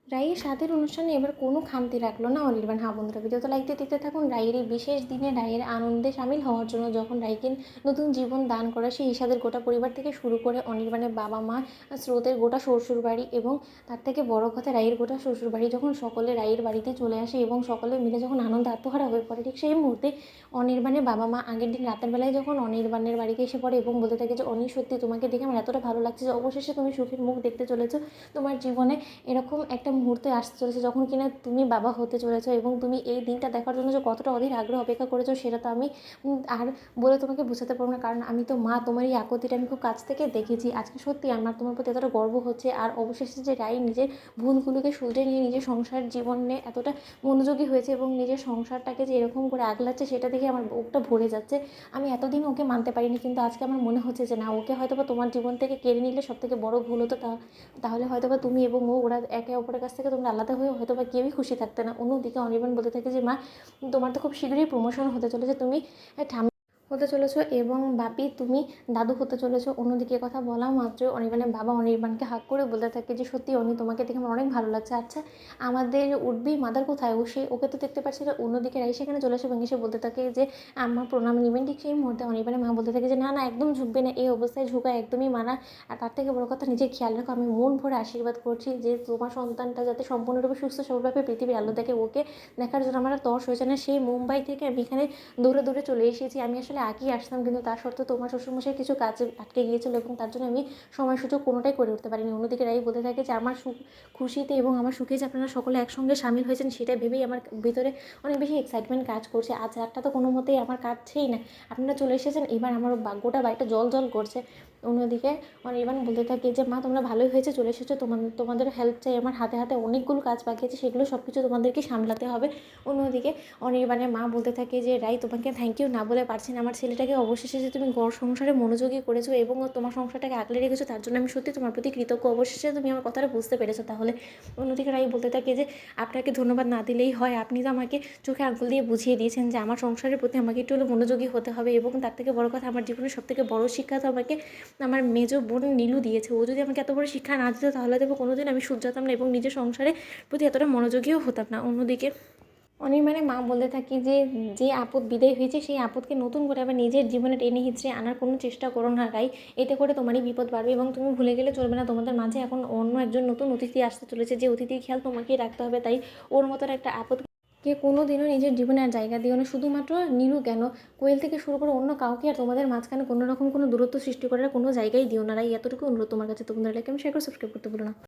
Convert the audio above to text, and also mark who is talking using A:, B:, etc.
A: রাইয়ের স্বাদের অনুষ্ঠানে এবার কোনো খামতি রাখলো না অনির্বাণ। হ্যাঁ বন্ধুরা, ভিডিওতে লাইক দিয়ে দেখতে থাকুন। রাইয়ের এই বিশেষ দিনে রাইয়ের আনন্দে সামিল হওয়ার জন্য যখন রাইকে নতুন জীবন দান করা সেই ইশাদের গোটা পরিবার থেকে শুরু করে অনির্বাণের বাবা মা, স্রোতের গোটা শ্বশুরবাড়ি এবং তার থেকে বড় কথা রাইয়ের গোটা শ্বশুরবাড়ি যখন সকলে রাইয়ের বাড়িতে চলে আসে এবং সকলে মিলে যখন আনন্দে আত্মহারা হয়ে পড়ে, ঠিক সেই মুহূর্তে অনির্বাণের বাবা মা আগের দিন রাতের বেলায় যখন অনির্বাণের বাড়িতে এসে পড়ে এবং বলতে থাকে যে অনি, সত্যি তোমাকে দেখে আমার এতটা ভালো লাগছে যে অবশেষে তুমি সুখের মুখ দেখতে চলেছো। তোমার জীবনে এরকম একটা মুহূর্তে আসতে চলেছে যখন কিনা তুমি বাবা হতে চলেছো এবং তুমি এই দিনটা দেখার জন্য যে কতটা অধীর আগ্রহ অপেক্ষা করেছো সেটা তো আমি আর বলে তোমাকে বোঝাতে পারবো না। কারণ আমি তো মা, তোমার এই আকুতিটা আমি খুব কাছ থেকে দেখেছি। আজকে সত্যি আমার তোমার প্রতি এতটা গর্ব হচ্ছে। আর অবশেষে যে রাই নিজের ভুলগুলোকে শুধরে নিয়ে নিজের সংসার জীবনে এতটা মনোযোগী হয়েছে এবং নিজের সংসারটাকে যে এরকম করে আগলাচ্ছে সেটা দেখে আমার বুকটা ভরে যাচ্ছে। আমি এতদিন ওকে মানতে পারিনি, কিন্তু আজকে আমার মনে হচ্ছে যে না, ওকে হয়তো বা তোমার জীবন থেকে কেড়ে নিলে সব থেকে বড় ভুল হতো। তাহলে হয়তো বা তুমি এবং ও ওরা একে অপরের কাছ থেকে তোমরা আলাদা হয়ে হয়তো বা কেউই খুশি থাকতে না। অন্যদিকে অনির্বাণ বলতে থাকে যে মা, তোমার তো খুব শীঘ্রই প্রমোশন হতে চলেছে, তুমি হতে চলেছো এবং বাপি তুমি দাদু হতে চলেছো। অন্যদিকে কথা বলা মাত্র অনির্বাণের বাবা অনির্বাণকে হাক করে বলতে থাকে যে সত্যি অনি, তোমাকে দেখে আমার অনেক ভালো লাগছে। আচ্ছা, আমাদের উঠবি মাদার কোথায়? ওকে তো দেখতে পাচ্ছি না। অন্যদিকে রাই সেখানে চলে আসে এবং এসে বলতে থাকে যে আমার প্রণাম নেবেন। ঠিক সেই মুহূর্তে অনির্বাণের মা বলতে থাকে যে না না, একদম ঝুঁকবে না, এই অবস্থায় ঝুঁকা একদমই মানা। আর তার থেকে বড় কথা, নিজের খেয়াল রাখো। আমি মন ভরে আশীর্বাদ করছি যে তোমার সন্তানটা যাতে সম্পূর্ণরূপে সুস্থ সবলভাবে পৃথিবীর আলো দেখে। ওকে দেখার জন্য আমার তর্স হয়েছে না। সেই মুম্বাই থেকে আমি এখানে দৌড়ে দৌড়ে চলে এসেছি। আমি আসলে আগেই আসতাম, কিন্তু তা সত্ত্বেও তোমার শ্বশুরমশাই কিছু কাজে আটকে গিয়েছিল এবং তার জন্য আমি সময় সুযোগ কোনোটাই করে উঠতে পারিনি। অন্যদিকে রাই বলতে থাকে যে আমার খুশিতে এবং আমার সুখে যে আপনারা সকলে একসঙ্গে সামিল হয়েছেন সেটা ভেবেই আমার ভিতরে অনেক বেশি এক্সাইটমেন্ট কাজ করছে। আজ রাতটা তো কোনো মতেই আমার কাটছেই না। আপনারা চলে এসেছেন, এবার আমার গোটা বাড়িটা জল জল করছে। অন্যদিকে অনির্বাণ বলতে থাকে যে মা, তোমরা ভালোই হয়েছে চলে এসেছো, তোমাদের হেল্প চাই। আমার হাতে হাতে অনেকগুলো কাজ বাকি আছে, সেগুলো সব কিছু তোমাদেরকে সামলাতে হবে। অন্যদিকে অনির্বাণের মা বলতে থাকে যে রাই, তোমাকে থ্যাংক ইউ না বলে পারছি না। আমার ছেলেটাকে অবশেষে যে তুমি ঘর সংসারে মনোযোগী করেছো এবং তোমার সংসারটাকে আগলে রেখেছো, তার জন্য আমি সত্যি তোমার প্রতি কৃতজ্ঞ। অবশেষে তুমি আমার কথাটা বুঝতে পেরেছো তাহলে। অন্যদিকে রাই বলতে থাকে যে আপনাকে ধন্যবাদ না দিলেই হয়। আপনি তো আমাকে চোখে আঙুল দিয়ে বুঝিয়ে দিয়েছেন যে আমার সংসারের প্রতি আমাকে একটু হলেও মনোযোগী হতে হবে এবং তার থেকে বড় কথা, আমার জীবনের সবথেকে বড় শিক্ষা তো আমাকে আমার মেজো বোন নীলু দিয়েছে। ও যদি আমাকে এত বড় শিক্ষা না দিত তাহলে দেখবো কোনোদিন আমি শুধরাতাম না এবং নিজের সংসারের প্রতি এতটা মনোযোগীও হতাম না। অন্যদিকে অনির্বাণের মা বলতে থাকি যে যে আপদ বিদায় হয়েছে সেই আপদকে নতুন করে আবার নিজের জীবনে টেনে হিচড়ে আনার কোনো চেষ্টা করো না রাই। এতে করে তোমারই বিপদ বাড়বে এবং তুমি ভুলে গেলে চলবে না, তোমাদের মাঝে এখন অন্য একজন নতুন অতিথি আসতে চলেছে, যে অতিথির খেয়াল তোমাকেই রাখতে হবে। তাই ওর মতন একটা আপদকে কোনো দিনও নিজের জীবনে আর জায়গা দিও না। শুধুমাত্র নীলু কেন, কোয়েল থেকে শুরু করে অন্য কাউকে আর তোমাদের মাঝখানে কোনো রকম কোনো দূরত্ব সৃষ্টি করার কোনো জায়গায় দিও না রাই। এতটুকু অনুরোধ তোমার কাছে। তোমাদের লাইক, আমি শেয়ার করে সাবস্ক্রাইব করতে ভুলো না।